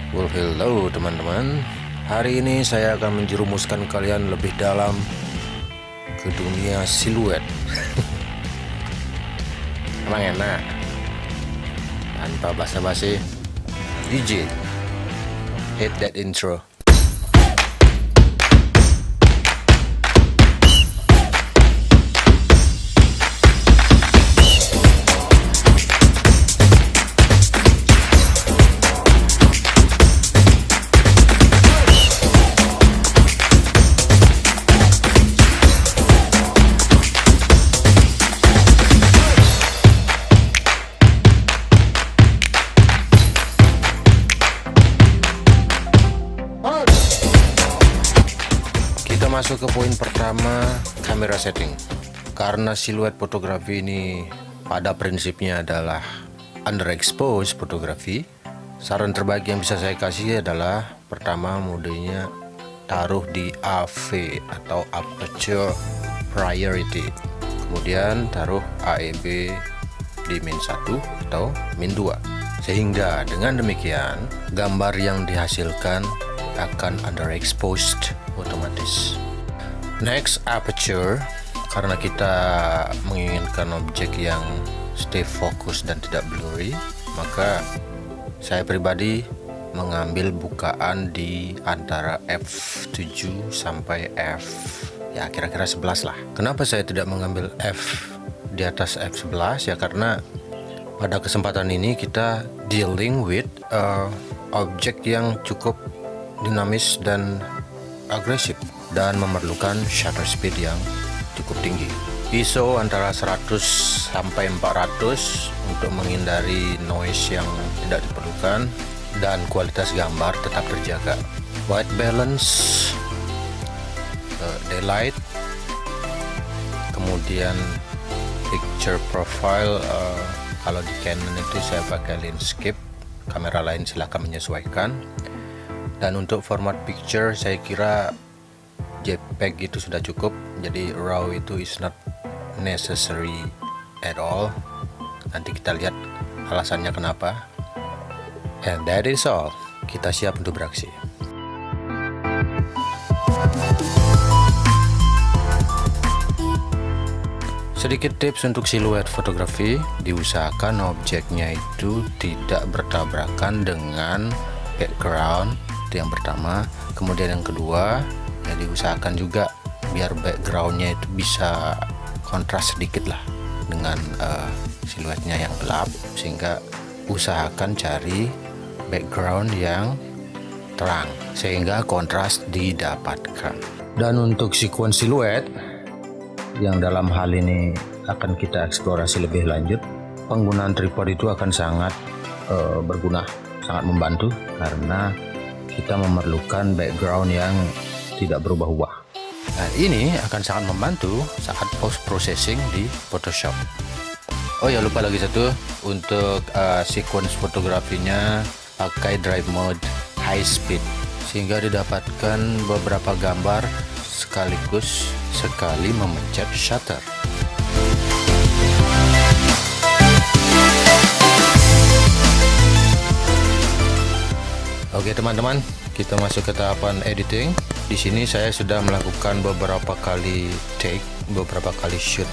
Well, hello teman-teman. Hari ini saya akan menjerumuskan kalian lebih dalam ke dunia siluet. Emang enak? Tanpa basa-basi. DJ, hit that intro. Kita masuk ke poin pertama, kamera setting. Karena siluet fotografi ini pada prinsipnya adalah underexposed fotografi, saran terbaik yang bisa saya kasih adalah pertama, modenya taruh di AV atau aperture priority, kemudian taruh AEB di -1 atau -2, sehingga dengan demikian gambar yang dihasilkan akan underexposed otomatis. Next, aperture. Karena kita menginginkan objek yang stay fokus dan tidak blurry, maka saya pribadi mengambil bukaan di antara f7 sampai kira-kira 11 lah. Kenapa saya tidak mengambil f di atas f11? Ya karena pada kesempatan ini kita dealing with objek yang cukup dinamis dan agresif dan memerlukan shutter speed yang cukup tinggi. ISO antara 100 sampai 400 untuk menghindari noise yang tidak diperlukan dan kualitas gambar tetap terjaga. White balance, daylight, kemudian picture profile. Kalau di Canon itu saya pakai landscape, kamera lain silahkan menyesuaikan. Dan untuk format picture saya kira JPEG itu sudah cukup, jadi RAW itu is not necessary at all. Nanti kita lihat alasannya kenapa. And that is all. Kita siap untuk beraksi. Sedikit tips untuk siluet fotografi, diusahakan objeknya itu tidak bertabrakan dengan background. Itu yang pertama. Kemudian yang kedua, ya diusahakan juga biar backgroundnya itu bisa kontras sedikit lah dengan siluetnya yang gelap, sehingga usahakan cari background yang terang sehingga kontras didapatkan. Dan untuk sequence siluet yang dalam hal ini akan kita eksplorasi lebih lanjut, penggunaan tripod itu akan sangat berguna, sangat membantu karena kita memerlukan background yang tidak berubah-ubah. Nah, ini akan sangat membantu saat post processing di Photoshop. Oh ya, lupa lagi satu, untuk sequence fotografinya pakai drive mode high speed sehingga didapatkan beberapa gambar sekaligus sekali memencet shutter. Oke teman-teman, kita masuk ke tahapan editing. Di sini saya sudah melakukan beberapa kali take, beberapa kali shoot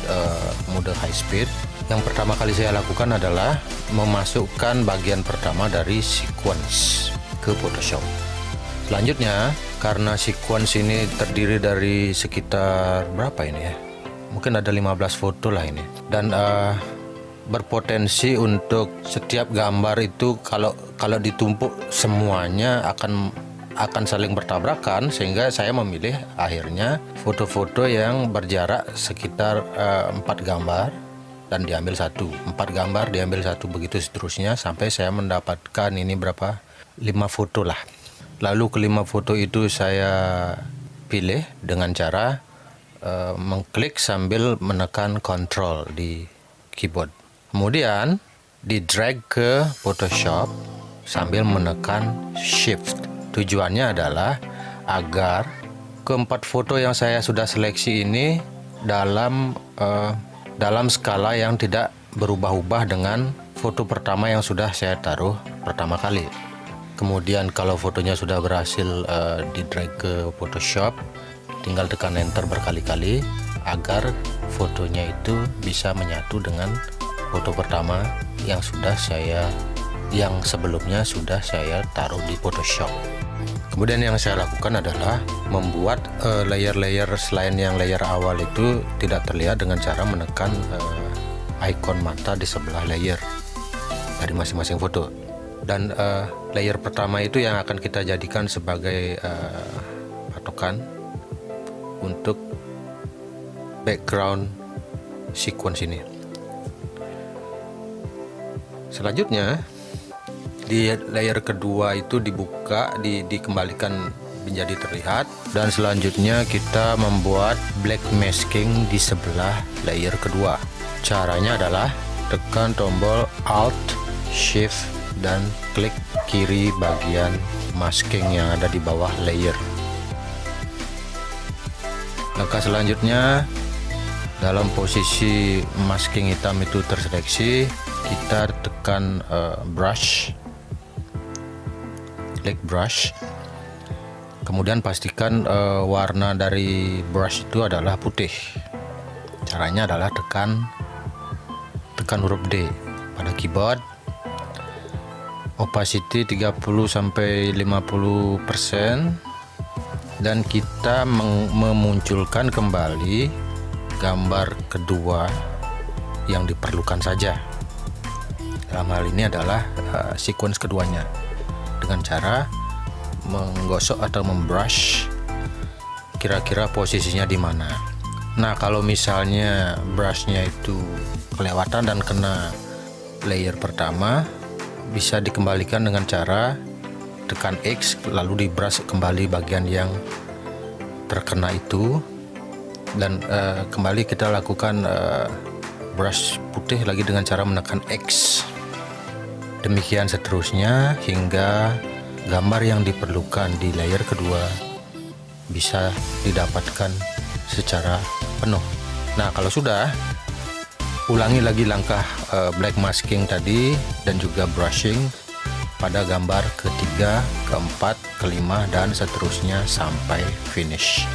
mode high speed. Yang pertama kali saya lakukan adalah memasukkan bagian pertama dari sequence ke Photoshop. Selanjutnya, karena sequence ini terdiri dari sekitar berapa ini ya? Mungkin ada 15 foto lah ini. Dan berpotensi untuk setiap gambar itu kalau ditumpuk semuanya akan saling bertabrakan, sehingga saya memilih akhirnya foto-foto yang berjarak sekitar 4 gambar dan diambil satu, 4 gambar diambil satu, begitu seterusnya sampai saya mendapatkan ini berapa, 5 foto lah. Lalu ke-5 foto itu saya pilih dengan cara mengklik sambil menekan Ctrl di keyboard. Kemudian di drag ke Photoshop sambil menekan Shift. Tujuannya adalah agar keempat foto yang saya sudah seleksi ini dalam skala yang tidak berubah-ubah dengan foto pertama yang sudah saya taruh pertama kali. Kemudian kalau fotonya sudah berhasil di drag ke Photoshop, tinggal tekan enter berkali-kali agar fotonya itu bisa menyatu dengan foto pertama yang sebelumnya sudah saya taruh di Photoshop. Kemudian yang saya lakukan adalah membuat layer-layer selain yang layer awal itu tidak terlihat dengan cara menekan icon mata di sebelah layer dari masing-masing foto. Dan layer pertama itu yang akan kita jadikan sebagai patokan untuk background sequence ini. Selanjutnya di layer kedua itu dibuka, dikembalikan menjadi terlihat, dan selanjutnya kita membuat black masking di sebelah layer kedua. Caranya adalah tekan tombol Alt, Shift, dan klik kiri bagian masking yang ada di bawah layer. Langkah selanjutnya, dalam posisi masking hitam itu terseleksi, kita tekan brush, klik brush, kemudian pastikan warna dari brush itu adalah putih. Caranya adalah tekan huruf D pada keyboard, opacity 30-50%, dan kita memunculkan kembali gambar kedua yang diperlukan saja. Dalam hal ini adalah sequence keduanya dengan cara menggosok atau membrush kira-kira posisinya di mana. Nah, kalau misalnya brushnya itu kelewatan dan kena layer pertama, bisa dikembalikan dengan cara tekan X lalu di brush kembali bagian yang terkena itu, dan kembali kita lakukan brush putih lagi dengan cara menekan X. Demikian seterusnya hingga gambar yang diperlukan di layer kedua bisa didapatkan secara penuh. Nah, kalau sudah, ulangi lagi langkah black masking tadi dan juga brushing pada gambar ketiga, keempat, kelima, dan seterusnya sampai finish.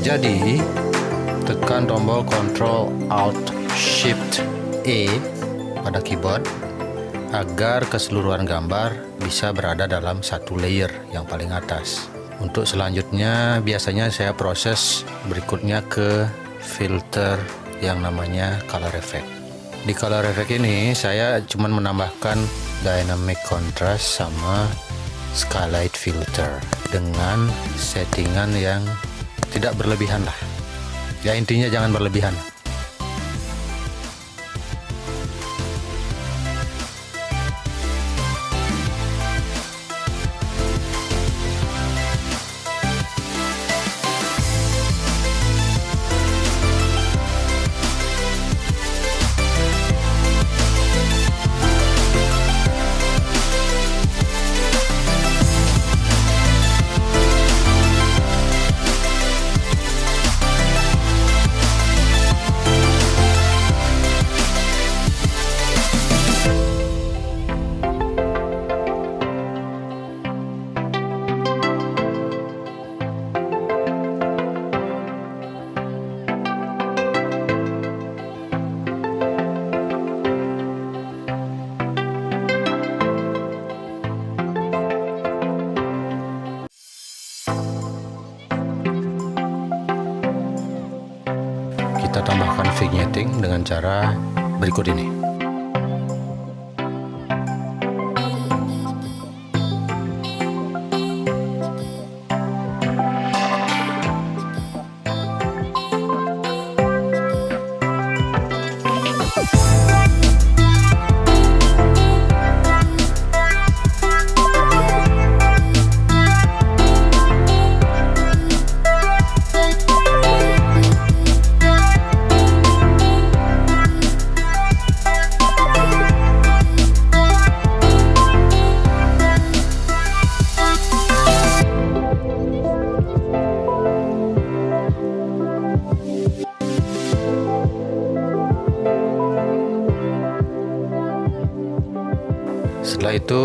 Jadi tekan tombol Ctrl Alt Shift E pada keyboard agar keseluruhan gambar bisa berada dalam satu layer yang paling atas. Untuk selanjutnya biasanya saya proses berikutnya ke filter yang namanya color effect. Di color effect ini saya cuma menambahkan dynamic contrast sama skylight filter dengan settingan yang tidak berlebihan lah. Ya intinya jangan berlebihan. Kita tambahkan vignetting dengan cara berikut ini. Setelah itu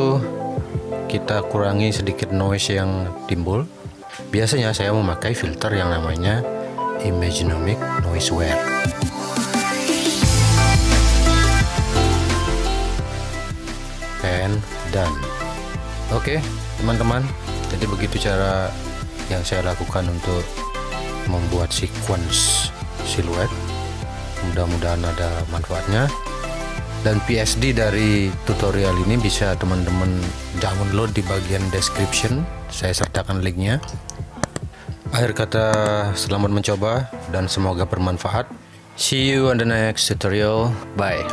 kita kurangi sedikit noise yang timbul. Biasanya saya memakai filter yang namanya Imaginomic Noiseware. And done. Oke, teman-teman. Jadi begitu cara yang saya lakukan untuk membuat sequence siluet. Mudah-mudahan ada manfaatnya. Dan PSD dari tutorial ini bisa teman-teman download di bagian description. Saya sertakan linknya. Akhir kata, selamat mencoba dan semoga bermanfaat. See you on the next tutorial. Bye.